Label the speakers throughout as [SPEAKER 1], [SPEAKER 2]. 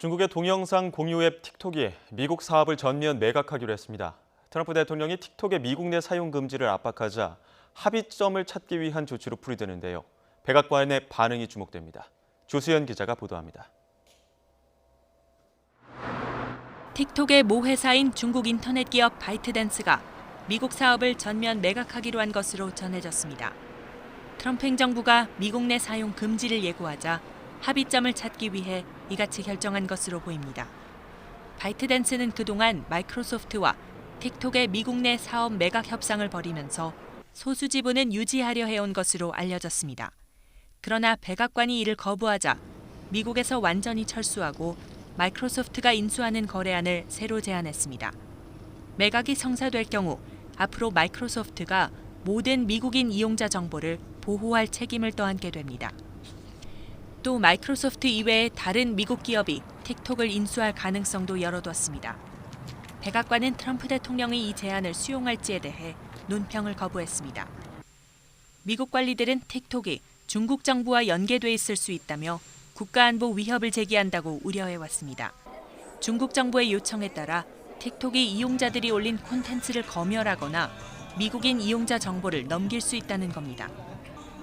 [SPEAKER 1] 중국의 동영상 공유 앱 틱톡이 미국 사업을 전면 매각하기로 했습니다. 트럼프 대통령이 틱톡의 미국 내 사용 금지를 압박하자 합의점을 찾기 위한 조치로 풀이되는데요. 백악관의 반응이 주목됩니다. 조수연 기자가 보도합니다.
[SPEAKER 2] 틱톡의 모 회사인 중국 인터넷 기업 바이트댄스가 미국 사업을 전면 매각하기로 한 것으로 전해졌습니다. 트럼프 행정부가 미국 내 사용 금지를 예고하자 합의점을 찾기 위해 이같이 결정한 것으로 보입니다. 바이트댄스는 그동안 마이크로소프트와 틱톡의 미국 내 사업 매각 협상을 벌이면서 소수 지분은 유지하려 해온 것으로 알려졌습니다. 그러나 백악관이 이를 거부하자 미국에서 완전히 철수하고 마이크로소프트가 인수하는 거래안을 새로 제안했습니다. 매각이 성사될 경우 앞으로 마이크로소프트가 모든 미국인 이용자 정보를 보호할 책임을 떠안게 됩니다. 또 마이크로소프트 이외의 다른 미국 기업이 틱톡을 인수할 가능성도 열어뒀습니다. 백악관은 트럼프 대통령이 이 제안을 수용할지에 대해 논평을 거부했습니다. 미국 관리들은 틱톡이 중국 정부와 연계돼 있을 수 있다며 국가안보 위협을 제기한다고 우려해왔습니다. 중국 정부의 요청에 따라 틱톡이 이용자들이 올린 콘텐츠를 검열하거나 미국인 이용자 정보를 넘길 수 있다는 겁니다.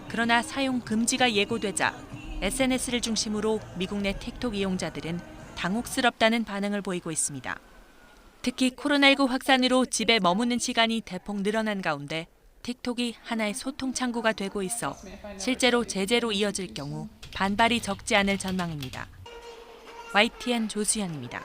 [SPEAKER 2] 그러나 사용 금지가 예고되자 SNS를 중심으로 미국 내 틱톡 이용자들은 당혹스럽다는 반응을 보이고 있습니다. 특히 코로나19 확산으로 집에 머무는 시간이 대폭 늘어난 가운데 틱톡이 하나의 소통 창구가 되고 있어 실제로 제재로 이어질 경우 반발이 적지 않을 전망입니다. YTN 조수연입니다.